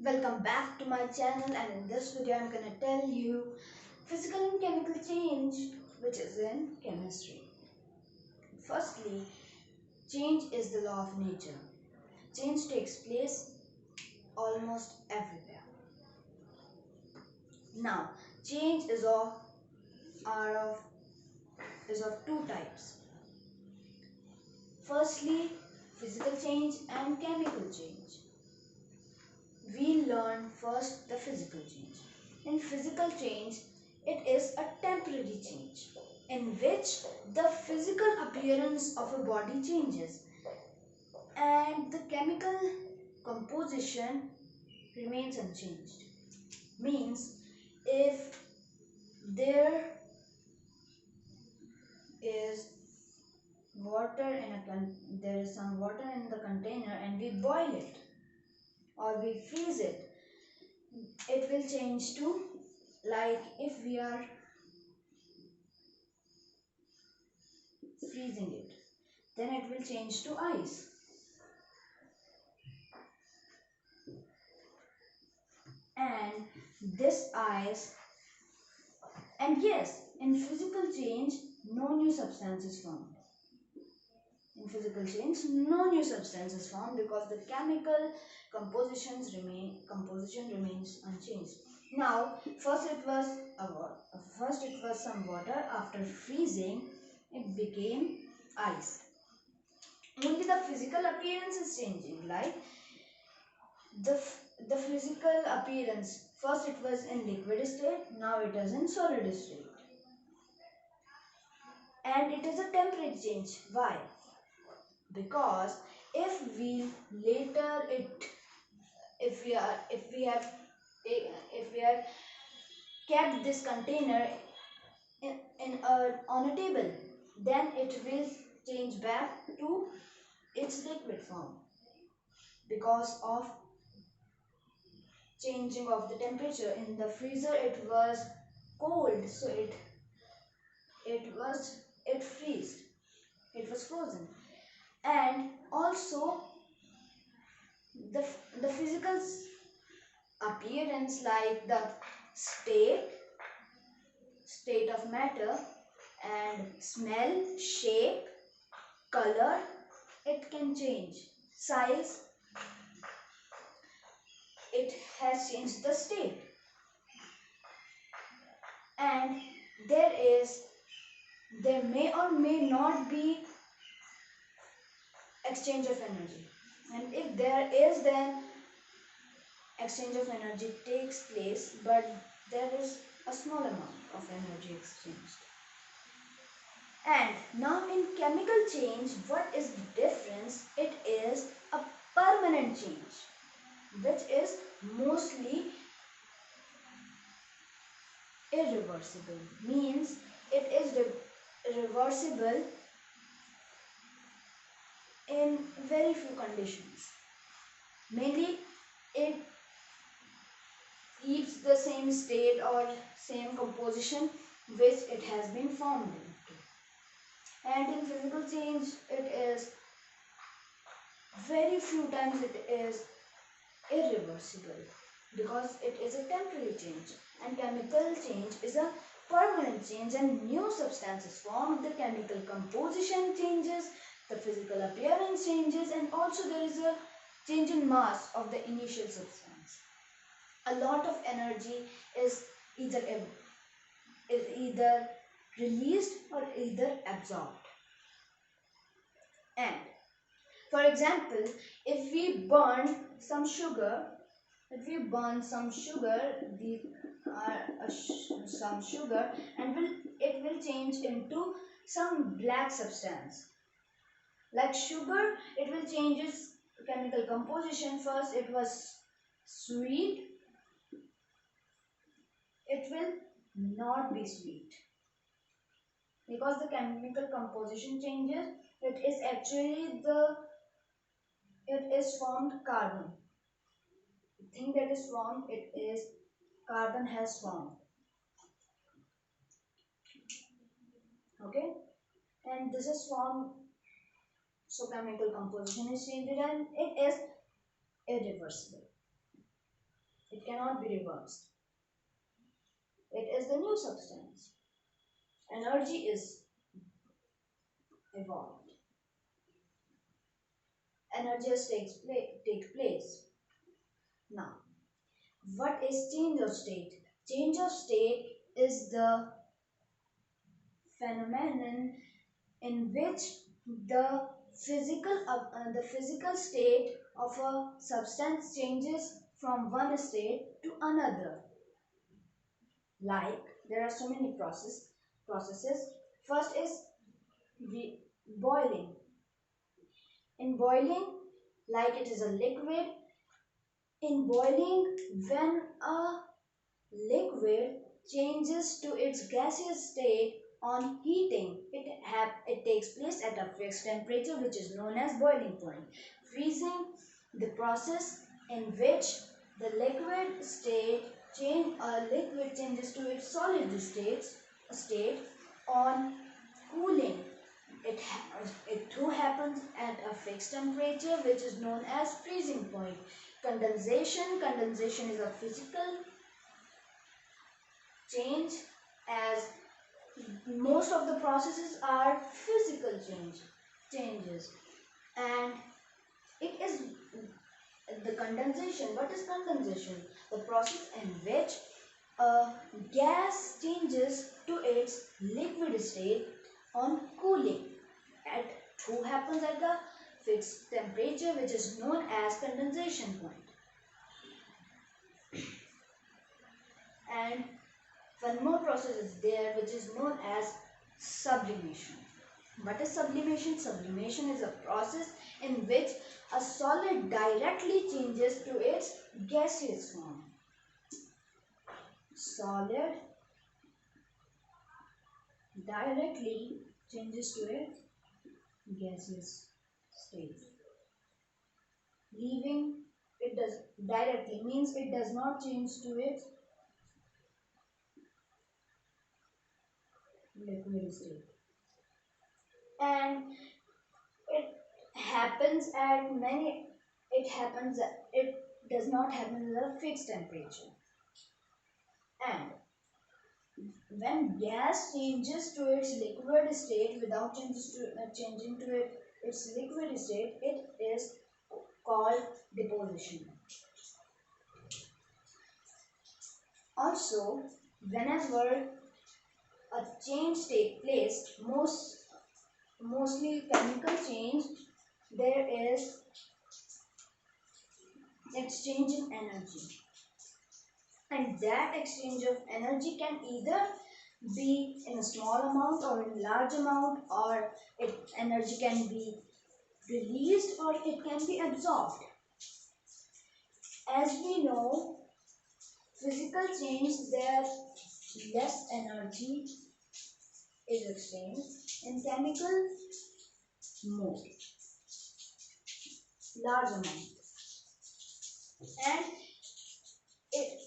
Welcome back to my channel, and in this video I'm gonna tell you physical and chemical change which is in chemistry. Firstly, change is the law of nature. Change takes place almost everywhere. Now, change are of is of two types. Firstly, physical change and chemical change. We learn first the physical change. In physical change, it is a temporary change in which the physical appearance of a body changes and the chemical composition remains unchanged. Means if there is there is some water in the container and we boil it or we freeze it, it will change to, like if we are freezing it, then it will change to ice. And this ice, and yes, in physical change, no new substance is formed. In physical change, no new substance is formed because the chemical composition remains unchanged. Now, first it was some water. After freezing, it became ice. Only the physical appearance is changing, like the physical appearance. First it was in liquid state, now it is in solid state. And it is a temperature change. Why? Because if we later it if we are if we have kept this container on a table, then it will change back to its liquid form because of changing of the temperature. In the freezer it was cold, so it freezed, it was frozen. And also the the physical appearance, like the state of matter, and smell, shape, color, it can change. Size, it has changed the state. And there may or may not be exchange of energy, and if there is, then exchange of energy takes place, but there is a small amount of energy exchanged. And now in chemical change, what is the difference? It is a permanent change, which is mostly irreversible. Means it is reversible in very few conditions. Mainly it keeps the same state or same composition which it has been formed into. And in physical change, it is very few times it is irreversible because it is a temporary change. And chemical change is a permanent change, and new substances formed, the chemical composition changes, the physical appearance changes, and also there is a change in mass of the initial substance. A lot of energy is either released or either absorbed. And for example, if we burn some sugar, some sugar, and it will change into some black substance. Like sugar, it will change its chemical composition. First, it was sweet. It will not be sweet because the chemical composition changes. It is formed carbon. The thing that is formed, it is carbon has formed. Okay, and this is formed, so chemical composition is changed and it is irreversible. It cannot be reversed. It is the new substance. Energy is evolved. Energy takes place. Now, what is change of state? Change of state is the phenomenon in which the the physical state of a substance changes from one state to another. Like there are so many processes. First is boiling. In boiling, like it is a liquid. In boiling, when a liquid changes to its gaseous state on heating, it takes place at a fixed temperature which is known as boiling point. Freezing, the process in which the liquid changes to its solid state on cooling. It too happens at a fixed temperature which is known as freezing point. Condensation is a physical change, as most of the processes are physical changes, and it is the condensation. What is condensation? The process in which a gas changes to its liquid state on cooling. It too happens at the fixed temperature which is known as condensation point. And one more process is there which is known as sublimation. What is sublimation? Sublimation is a process in which a solid directly changes to its gaseous form. Solid directly changes to its gaseous state. Leaving it does directly means it does not change to its liquid state. And it does not happen at a fixed temperature. And when gas changes to its liquid state without changing to its liquid state, it is called deposition. Also, whenever a change takes place, mostly chemical change, there is exchange in energy. And that exchange of energy can either be in a small amount or in a large amount, or energy can be released or it can be absorbed. As we know, physical change, there less energy is exchanged. In chemical, more, large amount. And it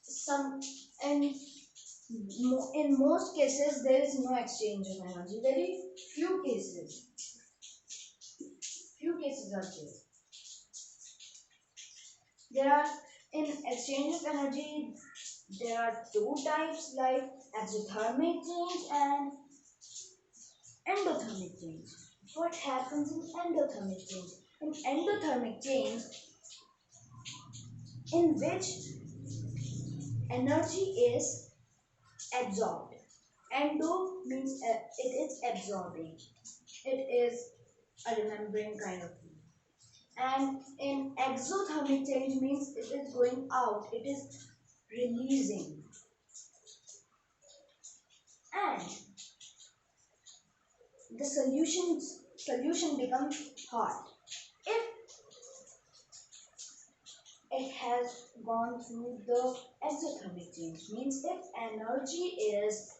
some and in most cases there is no exchange of energy. Very few cases are there. There are, in exchange of energy, there are two types, like exothermic change and endothermic change. What happens in endothermic change? In endothermic change, in which energy is absorbed. Endo means it is absorbing. It is a remembering kind of thing. And in exothermic change means it is going out. It is releasing. And the solution becomes hot if it has gone through the exothermic change. Means if energy is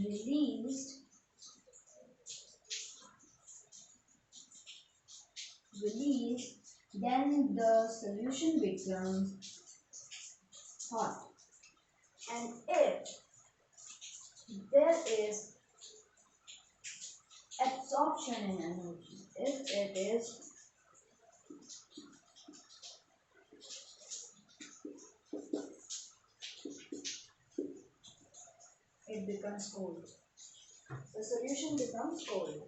released, then the solution becomes hot. And if there is absorption in energy, if it is becomes cold. The solution becomes cold.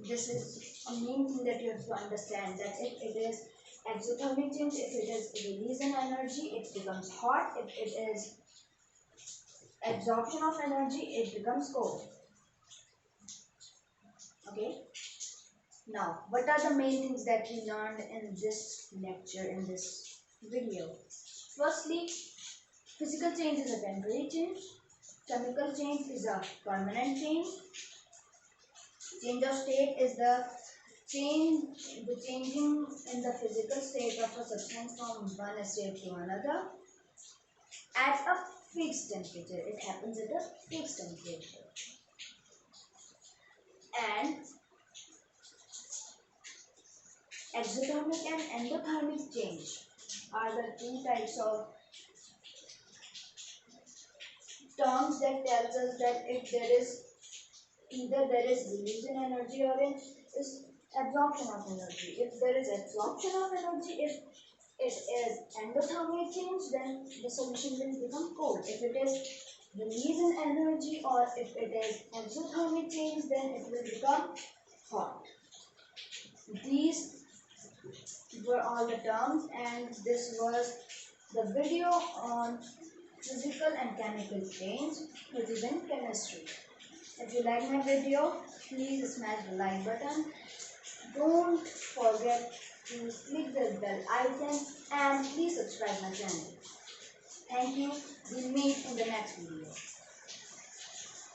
This is a main thing that you have to understand, that if it is exothermic change, if it is release in energy, it becomes hot. If it is absorption of energy, it becomes cold. Okay. Now, what are the main things that we learned in this lecture, in this video? Firstly, physical change is a temporary change. Chemical change is a permanent change. Change of state is the changing in the physical state of a substance from one state to another at a fixed temperature. It happens at a fixed temperature. And exothermic and endothermic change are the two types of terms that tells us that if there is either there is release in energy or is absorption of energy. If there is absorption of energy, if it is endothermic change, then the solution will become cold. If it is release in energy or if it is exothermic change, then it will become hot. These were all the terms, and this was the video on physical and chemical change, which is in chemistry. If you like my video, please smash the like button. Don't forget to click the bell icon and please subscribe my channel. Thank you. We'll meet in the next video.